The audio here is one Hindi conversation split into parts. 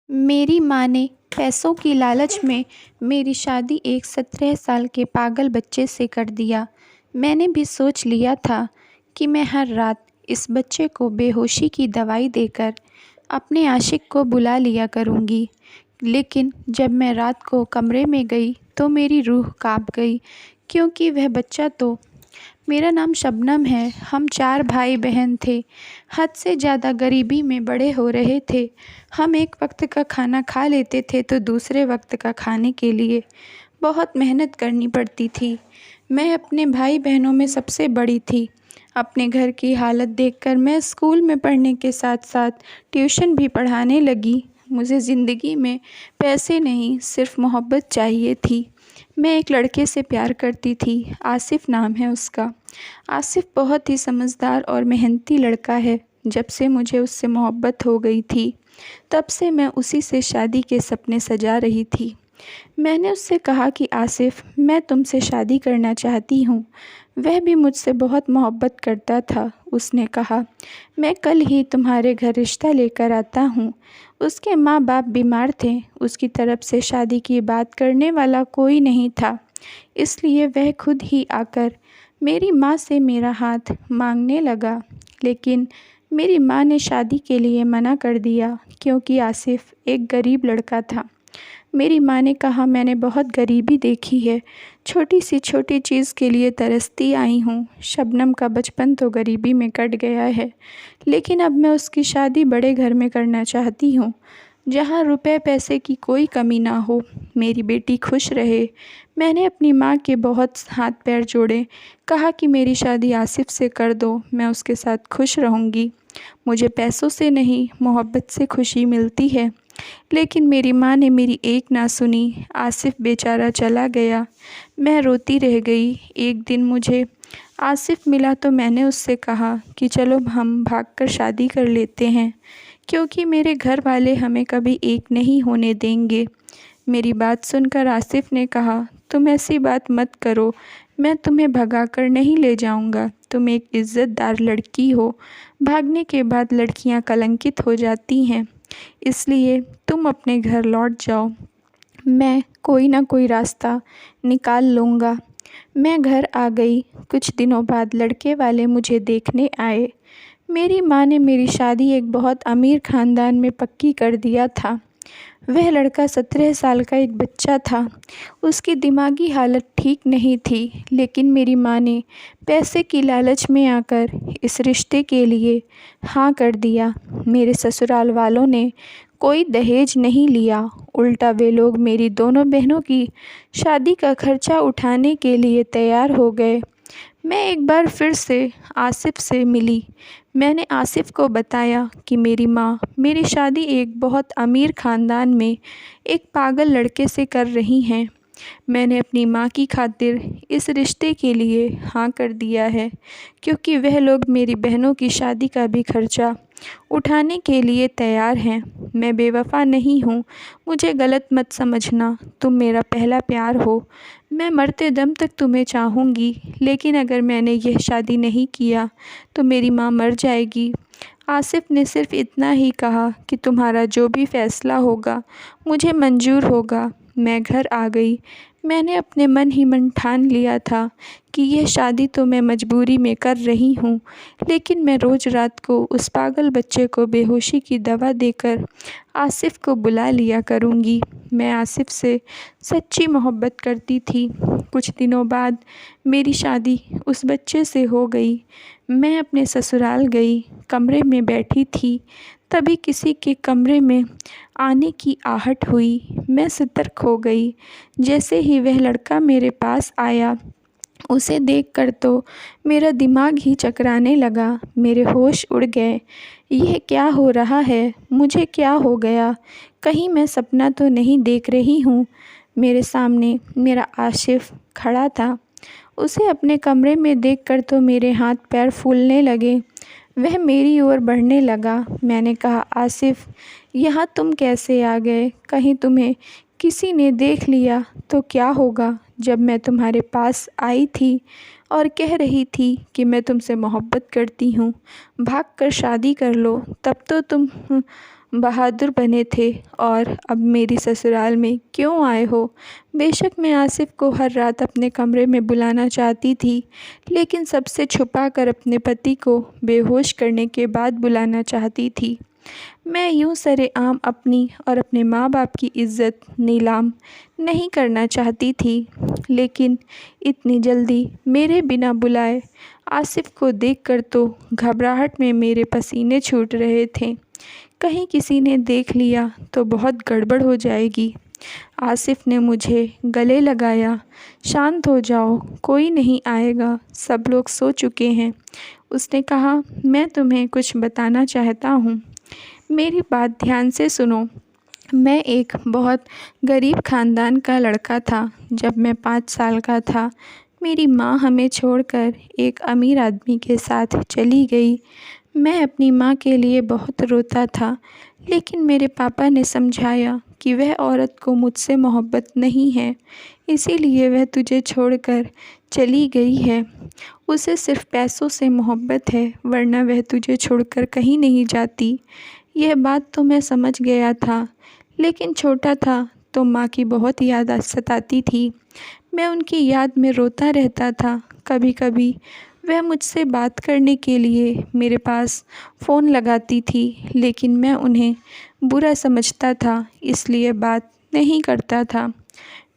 मेरी माँ ने पैसों की लालच में मेरी शादी एक 17 साल के पागल बच्चे से कर दिया। मैंने भी सोच लिया था कि मैं हर रात इस बच्चे को बेहोशी की दवाई देकर अपने आशिक को बुला लिया करूँगी। लेकिन जब मैं रात को कमरे में गई तो मेरी रूह काँप गई, क्योंकि वह बच्चा तो मेरा नाम शबनम है। हम 4 भाई-बहन थे। हद से ज़्यादा गरीबी में बड़े हो रहे थे। हम एक वक़्त का खाना खा लेते थे तो दूसरे वक़्त का खाने के लिए बहुत मेहनत करनी पड़ती थी। मैं अपने भाई-बहनों में सबसे बड़ी थी। अपने घर की हालत देखकर मैं स्कूल में पढ़ने के साथ-साथ ट्यूशन भी पढ़ाने लगी। मुझे ज़िंदगी में पैसे नहीं, सिर्फ़ मोहब्बत चाहिए थी। मैं एक लड़के से प्यार करती थी, आसिफ़ नाम है उसका। आसिफ़ बहुत ही समझदार और मेहनती लड़का है। जब से मुझे उससे मोहब्बत हो गई थी, तब से मैं उसी से शादी के सपने सजा रही थी। मैंने उससे कहा कि आसिफ़, मैं तुमसे शादी करना चाहती हूँ। वह भी मुझसे बहुत मोहब्बत करता था। उसने कहा, मैं कल ही तुम्हारे घर रिश्ता लेकर आता हूँ। उसके माँ-बाप बीमार थे। उसकी तरफ से शादी की बात करने वाला कोई नहीं था। इसलिए वह खुद ही आकर मेरी माँ से मेरा हाथ माँगने लगा। लेकिन मेरी माँ ने शादी के लिए मना कर दिया, क्योंकि आसिफ़ एक गरीब लड़का था। मेरी माँ ने कहा, मैंने बहुत गरीबी देखी है। छोटी चीज़ के लिए तरसती आई हूँ। शबनम का बचपन तो गरीबी में कट गया है, लेकिन अब मैं उसकी शादी बड़े घर में करना चाहती हूँ, जहाँ रुपए पैसे की कोई कमी ना हो, मेरी बेटी खुश रहे। मैंने अपनी माँ के बहुत हाथ पैर जोड़े, कहा कि मेरी शादी आसिफ़ से कर दो, मैं उसके साथ खुश रहूँगी। मुझे पैसों से नहीं, मोहब्बत से खुशी मिलती है। लेकिन मेरी माँ ने मेरी एक ना सुनी। आसिफ़ बेचारा चला गया। मैं रोती रह गई। एक दिन मुझे आसिफ़ मिला तो मैंने उससे कहा कि चलो हम भागकर शादी कर लेते हैं, क्योंकि मेरे घर वाले हमें कभी एक नहीं होने देंगे। मेरी बात सुनकर आसिफ़ ने कहा, तुम ऐसी बात मत करो, मैं तुम्हें भगाकर नहीं ले जाऊँगा। तुम एक इज़्ज़तदार लड़की हो। भागने के बाद लड़कियाँ कलंकित हो जाती हैं। इसलिए तुम अपने घर लौट जाओ। मैं कोई ना कोई रास्ता निकाल लूँगा। मैं घर आ गई। कुछ दिनों बाद लड़के वाले मुझे देखने आए। मेरी माँ ने मेरी शादी एक बहुत अमीर ख़ानदान में पक्की कर दिया था। वह लड़का 17 साल का एक बच्चा था। उसकी दिमागी हालत ठीक नहीं थी, लेकिन मेरी माँ ने पैसे की लालच में आकर इस रिश्ते के लिए हाँ कर दिया। मेरे ससुराल वालों ने कोई दहेज नहीं लिया। उल्टा वे लोग मेरी दोनों बहनों की शादी का खर्चा उठाने के लिए तैयार हो गए। मैं एक बार फिर से आसिफ़ से मिली। मैंने आसिफ़ को बताया कि मेरी माँ मेरी शादी एक बहुत अमीर ख़ानदान में एक पागल लड़के से कर रही हैं। मैंने अपनी माँ की खातिर इस रिश्ते के लिए हाँ कर दिया है, क्योंकि वह लोग मेरी बहनों की शादी का भी खर्चा उठाने के लिए तैयार हैं। मैं बेवफ़ा नहीं हूँ, मुझे गलत मत समझना। तुम मेरा पहला प्यार हो। मैं मरते दम तक तुम्हें चाहूँगी, लेकिन अगर मैंने यह शादी नहीं किया तो मेरी माँ मर जाएगी। आसिफ़ ने सिर्फ़ इतना ही कहा कि तुम्हारा जो भी फ़ैसला होगा मुझे मंज़ूर होगा। मैं घर आ गई। मैंने अपने मन ही मन ठान लिया था कि यह शादी तो मैं मजबूरी में कर रही हूँ, लेकिन मैं रोज़ रात को उस पागल बच्चे को बेहोशी की दवा देकर आसिफ़ को बुला लिया करूँगी। मैं आसिफ़ से सच्ची मोहब्बत करती थी। कुछ दिनों बाद मेरी शादी उस बच्चे से हो गई। मैं अपने ससुराल गई। कमरे में बैठी थी, तभी किसी के कमरे में आने की आहट हुई। मैं सतर्क हो गई। जैसे ही वह लड़का मेरे पास आया, उसे देखकर तो मेरा दिमाग ही चकराने लगा। मेरे होश उड़ गए। यह क्या हो रहा है? मुझे क्या हो गया? कहीं मैं सपना तो नहीं देख रही हूँ? मेरे सामने मेरा आसिफ़ खड़ा था। उसे अपने कमरे में देखकर तो मेरे हाथ पैर फूलने लगे। वह मेरी ओर बढ़ने लगा। मैंने कहा, आसिफ़, यहाँ तुम कैसे आ गए? कहीं तुम्हें किसी ने देख लिया तो क्या होगा? जब मैं तुम्हारे पास आई थी और कह रही थी कि मैं तुमसे मोहब्बत करती हूँ, भागकर शादी कर लो, तब तो तुम बहादुर बने थे और अब मेरी ससुराल में क्यों आए हो? बेशक मैं आसिफ़ को हर रात अपने कमरे में बुलाना चाहती थी, लेकिन सबसे छुपाकर अपने पति को बेहोश करने के बाद बुलाना चाहती थी। मैं यूँ सरेआम अपनी और अपने माँ-बाप की इज़्ज़त नीलाम नहीं करना चाहती थी, लेकिन इतनी जल्दी मेरे बिना बुलाए आसिफ़ को देखकर तो घबराहट में मेरे पसीने छूट रहे थे। कहीं किसी ने देख लिया तो बहुत गड़बड़ हो जाएगी। आसिफ़ ने मुझे गले लगाया। शांत हो जाओ, कोई नहीं आएगा, सब लोग सो चुके हैं। उसने कहा, मैं तुम्हें कुछ बताना चाहता हूँ। मेरी बात ध्यान से सुनो। मैं एक बहुत गरीब ख़ानदान का लड़का था। जब मैं 5 साल का था, मेरी माँ हमें छोड़कर एक अमीर आदमी के साथ चली गई। मैं अपनी माँ के लिए बहुत रोता था, लेकिन मेरे पापा ने समझाया कि वह औरत को मुझसे मोहब्बत नहीं है, इसीलिए वह तुझे छोड़कर चली गई है। उसे सिर्फ़ पैसों से मोहब्बत है, वरना वह तुझे छोड़कर कहीं नहीं जाती। यह बात तो मैं समझ गया था, लेकिन छोटा था तो माँ की बहुत याद सताती थी। मैं उनकी याद में रोता रहता था। कभी-कभी वह मुझसे बात करने के लिए मेरे पास फ़ोन लगाती थी, लेकिन मैं उन्हें बुरा समझता था, इसलिए बात नहीं करता था।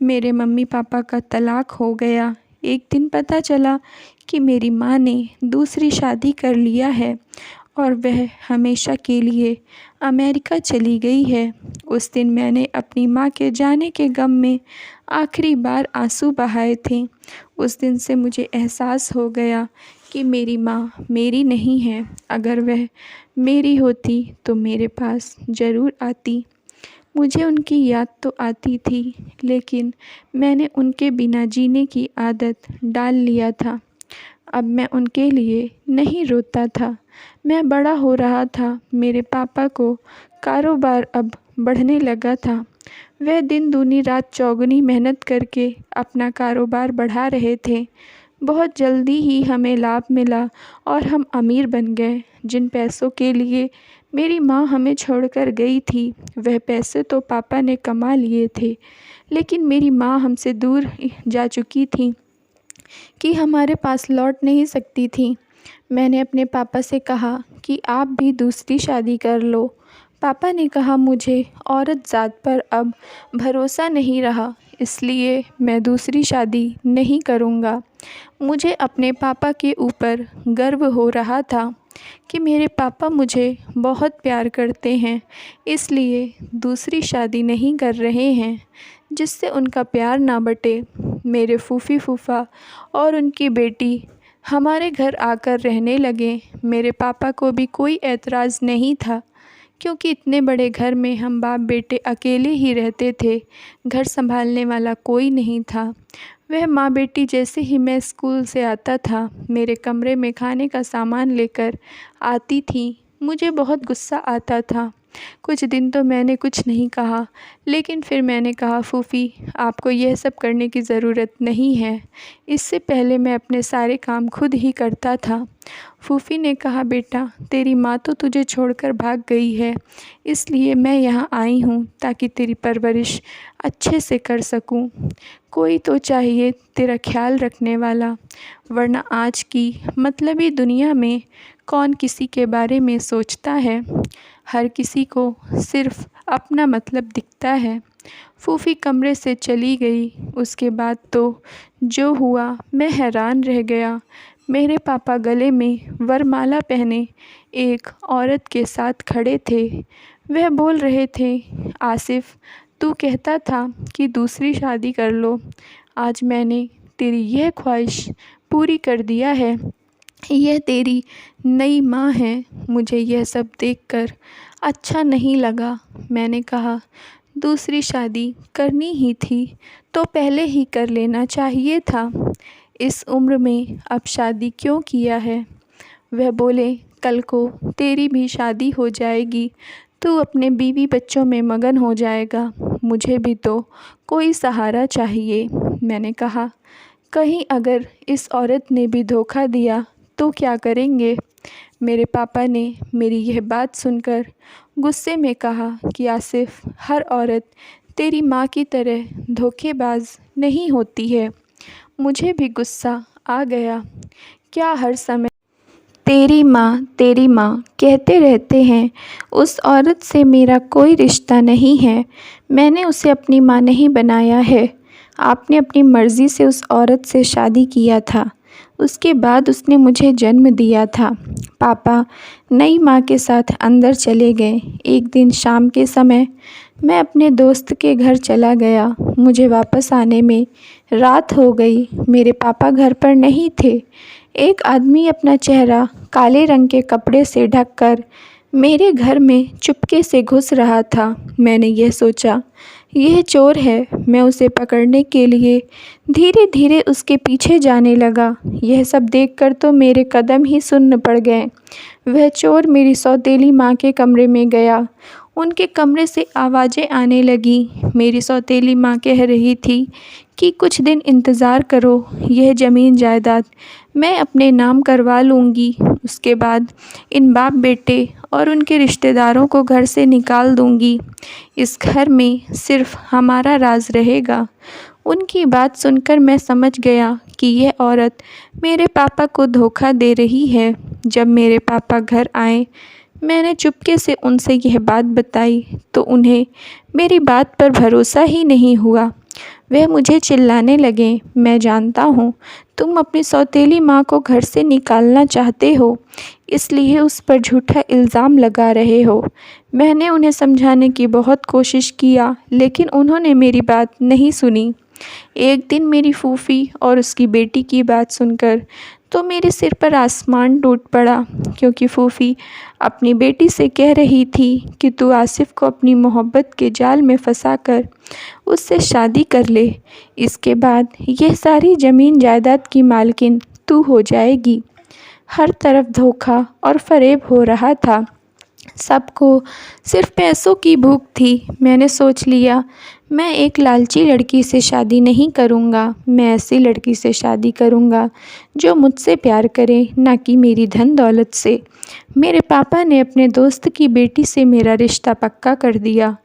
मेरे मम्मी-पापा का तलाक हो गया। एक दिन पता चला कि मेरी माँ ने दूसरी शादी कर लिया है और वह हमेशा के लिए अमेरिका चली गई है। उस दिन मैंने अपनी माँ के जाने के गम में आखिरी बार आंसू बहाए थे। उस दिन से मुझे एहसास हो गया कि मेरी माँ मेरी नहीं है। अगर वह मेरी होती तो मेरे पास ज़रूर आती। मुझे उनकी याद तो आती थी, लेकिन मैंने उनके बिना जीने की आदत डाल लिया था। अब मैं उनके लिए नहीं रोता था। मैं बड़ा हो रहा था। मेरे पापा को कारोबार अब बढ़ने लगा था। वह दिन दूनी रात चौगुनी मेहनत करके अपना कारोबार बढ़ा रहे थे। बहुत जल्दी ही हमें लाभ मिला और हम अमीर बन गए। जिन पैसों के लिए मेरी माँ हमें छोड़कर गई थी, वह पैसे तो पापा ने कमा लिए थे, लेकिन मेरी माँ हमसे दूर जा चुकी थी कि हमारे पास लौट नहीं सकती थी। मैंने अपने पापा से कहा कि आप भी दूसरी शादी कर लो। पापा ने कहा, मुझे औरत ज़ात पर अब भरोसा नहीं रहा, इसलिए मैं दूसरी शादी नहीं करूँगा। मुझे अपने पापा के ऊपर गर्व हो रहा था कि मेरे पापा मुझे बहुत प्यार करते हैं, इसलिए दूसरी शादी नहीं कर रहे हैं, जिससे उनका प्यार ना बटे। मेरे फूफी फूफा और उनकी बेटी हमारे घर आकर रहने लगे। मेरे पापा को भी कोई ऐतराज़ नहीं था, क्योंकि इतने बड़े घर में हम बाप बेटे अकेले ही रहते थे। घर संभालने वाला कोई नहीं था। वह माँ बेटी जैसे ही मैं स्कूल से आता था, मेरे कमरे में खाने का सामान लेकर आती थी। मुझे बहुत गुस्सा आता था। कुछ दिन तो मैंने कुछ नहीं कहा, लेकिन फिर मैंने कहा, फूफी आपको यह सब करने की ज़रूरत नहीं है। इससे पहले मैं अपने सारे काम खुद ही करता था। फूफी ने कहा, बेटा तेरी माँ तो तुझे छोड़कर भाग गई है, इसलिए मैं यहाँ आई हूँ ताकि तेरी परवरिश अच्छे से कर सकूँ। कोई तो चाहिए तेरा ख्याल रखने वाला, वरना आज की मतलबी दुनिया में कौन किसी के बारे में सोचता है। हर किसी को सिर्फ़ अपना मतलब दिखता है। फूफी कमरे से चली गई। उसके बाद तो जो हुआ मैं हैरान रह गया। मेरे पापा गले में वरमाला पहने एक औरत के साथ खड़े थे। वह बोल रहे थे, आसिफ़ तू कहता था कि दूसरी शादी कर लो, आज मैंने तेरी यह ख्वाहिश पूरी कर दिया है। यह तेरी नई माँ है। मुझे यह सब देखकर अच्छा नहीं लगा। मैंने कहा, दूसरी शादी करनी ही थी तो पहले ही कर लेना चाहिए था। इस उम्र में अब शादी क्यों किया है? वह बोले, कल को तेरी भी शादी हो जाएगी, तू अपने बीवी बच्चों में मगन हो जाएगा। मुझे भी तो कोई सहारा चाहिए। मैंने कहा, कहीं अगर इस औरत ने भी धोखा दिया तो क्या करेंगे? मेरे पापा ने मेरी यह बात सुनकर गुस्से में कहा कि आसिफ, हर औरत तेरी माँ की तरह धोखेबाज नहीं होती है। मुझे भी गुस्सा आ गया। क्या हर समय तेरी माँ कहते रहते हैं? उस औरत से मेरा कोई रिश्ता नहीं है। मैंने उसे अपनी माँ नहीं बनाया है। आपने अपनी मर्ज़ी से उस औरत से शादी किया था। उसके बाद उसने मुझे जन्म दिया था। पापा नई माँ के साथ अंदर चले गए। एक दिन शाम के समय मैं अपने दोस्त के घर चला गया। मुझे वापस आने में रात हो गई। मेरे पापा घर पर नहीं थे। एक आदमी अपना चेहरा काले रंग के कपड़े से ढककर मेरे घर में चुपके से घुस रहा था। मैंने यह सोचा, यह चोर है। मैं उसे पकड़ने के लिए धीरे धीरे उसके पीछे जाने लगा। यह सब देखकर तो मेरे कदम ही सुन्न पड़ गए। वह चोर मेरी सौतेली माँ के कमरे में गया। उनके कमरे से आवाज़ें आने लगी। मेरी सौतेली माँ कह रही थी कि कुछ दिन इंतज़ार करो, यह ज़मीन जायदाद मैं अपने नाम करवा लूँगी। उसके बाद इन बाप बेटे और उनके रिश्तेदारों को घर से निकाल दूँगी। इस घर में सिर्फ हमारा राज रहेगा। उनकी बात सुनकर मैं समझ गया कि यह औरत मेरे पापा को धोखा दे रही है। जब मेरे पापा घर आए, मैंने चुपके से उनसे यह बात बताई तो उन्हें मेरी बात पर भरोसा ही नहीं हुआ। वह मुझे चिल्लाने लगे, मैं जानता हूँ तुम अपनी सौतेली माँ को घर से निकालना चाहते हो, इसलिए उस पर झूठा इल्ज़ाम लगा रहे हो। मैंने उन्हें समझाने की बहुत कोशिश किया, लेकिन उन्होंने मेरी बात नहीं सुनी। एक दिन मेरी फूफी और उसकी बेटी की बात सुनकर तो मेरे सिर पर आसमान टूट पड़ा, क्योंकि फूफी अपनी बेटी से कह रही थी कि तू आसिफ को अपनी मोहब्बत के जाल में फंसाकर उससे शादी कर ले। इसके बाद यह सारी ज़मीन जायदाद की मालकिन तू हो जाएगी। हर तरफ धोखा और फ़रेब हो रहा था। सबको सिर्फ पैसों की भूख थी। मैंने सोच लिया, मैं एक लालची लड़की से शादी नहीं करूँगा। मैं ऐसी लड़की से शादी करूँगा जो मुझसे प्यार करे, ना कि मेरी धन दौलत से। मेरे पापा ने अपने दोस्त की बेटी से मेरा रिश्ता पक्का कर दिया।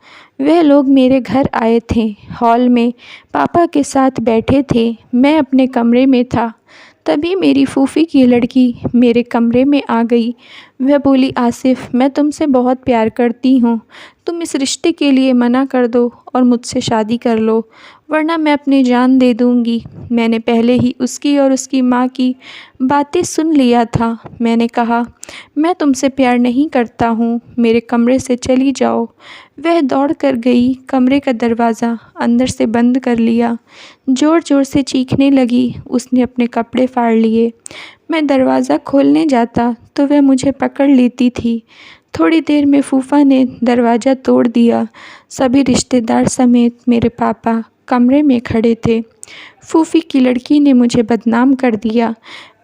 वह लोग मेरे घर आए थे। हॉल में पापा के साथ बैठे थे। मैं अपने कमरे में था। तभी मेरी फूफी की लड़की मेरे कमरे में आ गई। वह बोली, आसिफ, मैं तुमसे बहुत प्यार करती हूँ। तुम इस रिश्ते के लिए मना कर दो और मुझसे शादी कर लो, वरना मैं अपनी जान दे दूँगी। मैंने पहले ही उसकी और उसकी माँ की बातें सुन लिया था। मैंने कहा, मैं तुमसे प्यार नहीं करता हूँ, मेरे कमरे से चली जाओ। वह दौड़ कर गई। कमरे का दरवाज़ा अंदर से बंद कर लिया। ज़ोर ज़ोर से चीखने लगी। उसने अपने कपड़े फाड़ लिए। मैं दरवाज़ा खोलने जाता तो वह मुझे पकड़ लेती थी। थोड़ी देर में फूफा ने दरवाज़ा तोड़ दिया। सभी रिश्तेदार समेत मेरे पापा कमरे में खड़े थे। फूफी की लड़की ने मुझे बदनाम कर दिया।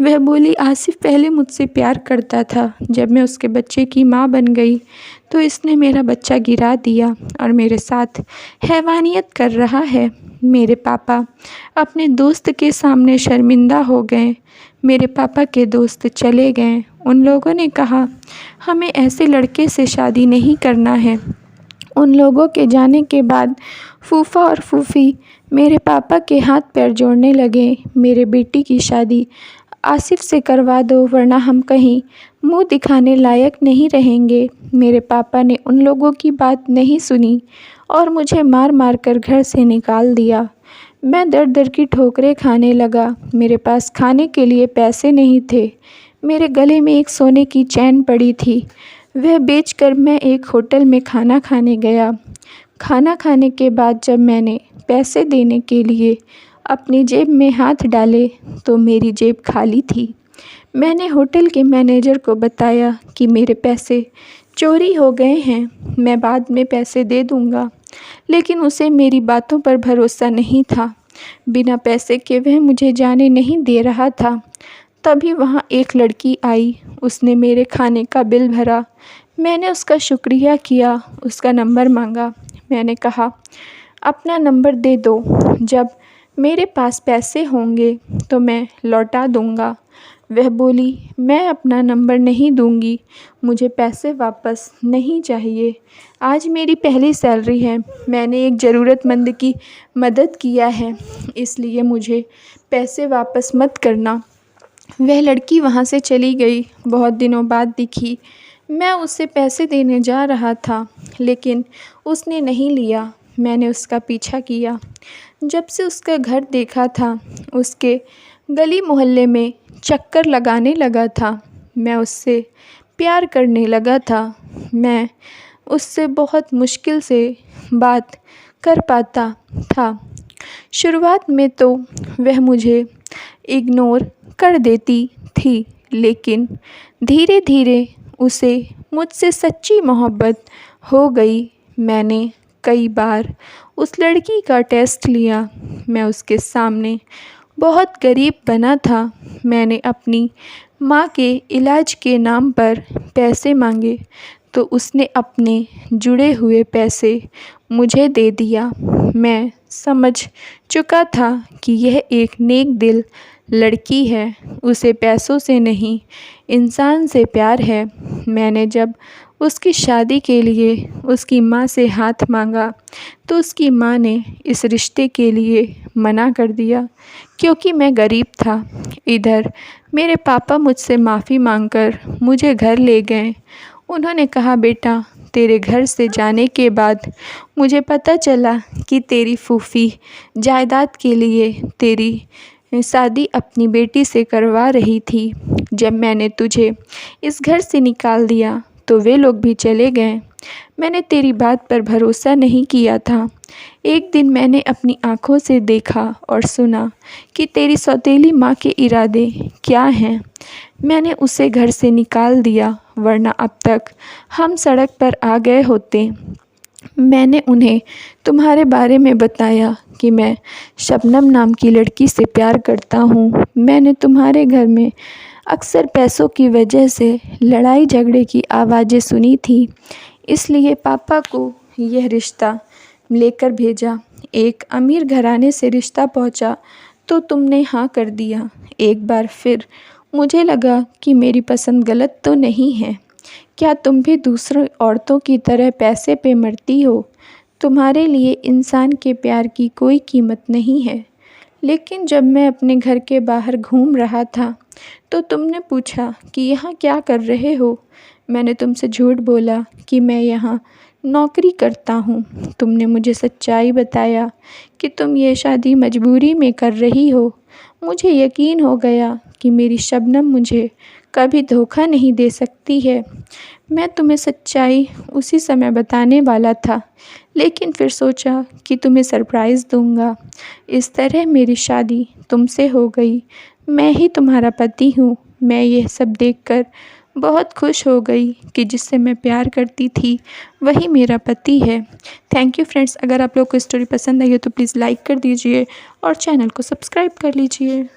वह बोली, आसिफ पहले मुझसे प्यार करता था। जब मैं उसके बच्चे की माँ बन गई तो इसने मेरा बच्चा गिरा दिया और मेरे साथ हैवानियत कर रहा है। मेरे पापा अपने दोस्त के सामने शर्मिंदा हो गए। मेरे पापा के दोस्त चले गए। उन लोगों ने कहा, हमें ऐसे लड़के से शादी नहीं करना है। उन लोगों के जाने के बाद फूफा और फूफी मेरे पापा के हाथ पैर जोड़ने लगे। मेरे बेटी की शादी आसिफ से करवा दो, वरना हम कहीं मुंह दिखाने लायक नहीं रहेंगे। मेरे पापा ने उन लोगों की बात नहीं सुनी और मुझे मार मार कर घर से निकाल दिया। मैं दर दर की ठोकरें खाने लगा। मेरे पास खाने के लिए पैसे नहीं थे। मेरे गले में एक सोने की चैन पड़ी थी। वह बेचकर मैं एक होटल में खाना खाने गया। खाना खाने के बाद जब मैंने पैसे देने के लिए अपनी जेब में हाथ डाले तो मेरी जेब खाली थी। मैंने होटल के मैनेजर को बताया कि मेरे पैसे चोरी हो गए हैं, मैं बाद में पैसे दे दूँगा, लेकिन उसे मेरी बातों पर भरोसा नहीं था। बिना पैसे के वह मुझे जाने नहीं दे रहा था। तभी वहाँ एक लड़की आई। उसने मेरे खाने का बिल भरा। मैंने उसका शुक्रिया किया, उसका नंबर मांगा। मैंने कहा, अपना नंबर दे दो, जब मेरे पास पैसे होंगे तो मैं लौटा दूँगा। वह बोली, मैं अपना नंबर नहीं दूँगी, मुझे पैसे वापस नहीं चाहिए। आज मेरी पहली सैलरी है, मैंने एक ज़रूरतमंद की मदद किया है, इसलिए मुझे पैसे वापस मत करना। वह लड़की वहाँ से चली गई। बहुत दिनों बाद दिखी। मैं उसे पैसे देने जा रहा था, लेकिन उसने नहीं लिया। मैंने उसका पीछा किया। जब से उसका घर देखा था, उसके गली मोहल्ले में चक्कर लगाने लगा था। मैं उससे प्यार करने लगा था। मैं उससे बहुत मुश्किल से बात कर पाता था। शुरुआत में तो वह मुझे इग्नोर कर देती थी, लेकिन धीरे धीरे उसे मुझसे सच्ची मोहब्बत हो गई। मैंने कई बार उस लड़की का टेस्ट लिया। मैं उसके सामने बहुत गरीब बना था। मैंने अपनी माँ के इलाज के नाम पर पैसे मांगे तो उसने अपने जुड़े हुए पैसे मुझे दे दिया। मैं समझ चुका था कि यह एक नेक दिल लड़की है, उसे पैसों से नहीं इंसान से प्यार है। मैंने जब उसकी शादी के लिए उसकी माँ से हाथ मांगा तो उसकी माँ ने इस रिश्ते के लिए मना कर दिया, क्योंकि मैं गरीब था। इधर मेरे पापा मुझसे माफ़ी मांगकर मुझे घर ले गए। उन्होंने कहा, बेटा, तेरे घर से जाने के बाद मुझे पता चला कि तेरी फूफी जायदाद के लिए तेरी शादी अपनी बेटी से करवा रही थी। जब मैंने तुझे इस घर से निकाल दिया तो वे लोग भी चले गए। मैंने तेरी बात पर भरोसा नहीं किया था। एक दिन मैंने अपनी आँखों से देखा और सुना कि तेरी सौतेली माँ के इरादे क्या हैं। मैंने उसे घर से निकाल दिया, वरना अब तक हम सड़क पर आ गए होते। मैंने उन्हें तुम्हारे बारे में बताया कि मैं शबनम नाम की लड़की से प्यार करता हूँ। मैंने तुम्हारे घर में अक्सर पैसों की वजह से लड़ाई झगड़े की आवाज़ें सुनी थी, इसलिए पापा को यह रिश्ता लेकर भेजा। एक अमीर घराने से रिश्ता पहुंचा तो तुमने हाँ कर दिया। एक बार फिर मुझे लगा कि मेरी पसंद गलत तो नहीं है। क्या तुम भी दूसरी औरतों की तरह पैसे पे मरती हो? तुम्हारे लिए इंसान के प्यार की कोई कीमत नहीं है। लेकिन जब मैं अपने घर के बाहर घूम रहा था तो तुमने पूछा कि यहाँ क्या कर रहे हो। मैंने तुमसे झूठ बोला कि मैं यहाँ नौकरी करता हूँ। तुमने मुझे सच्चाई बताया कि तुम ये शादी मजबूरी में कर रही हो। मुझे यकीन हो गया कि मेरी शबनम मुझे कभी धोखा नहीं दे सकती है। मैं तुम्हें सच्चाई उसी समय बताने वाला था, लेकिन फिर सोचा कि तुम्हें सरप्राइज़ दूंगा। इस तरह मेरी शादी तुमसे हो गई। मैं ही तुम्हारा पति हूँ। मैं यह सब देखकर बहुत खुश हो गई कि जिससे मैं प्यार करती थी वही मेरा पति है। Thank you friends. अगर आप लोग को स्टोरी पसंद आई हो तो प्लीज़ लाइक कर दीजिए और चैनल को सब्सक्राइब कर लीजिए।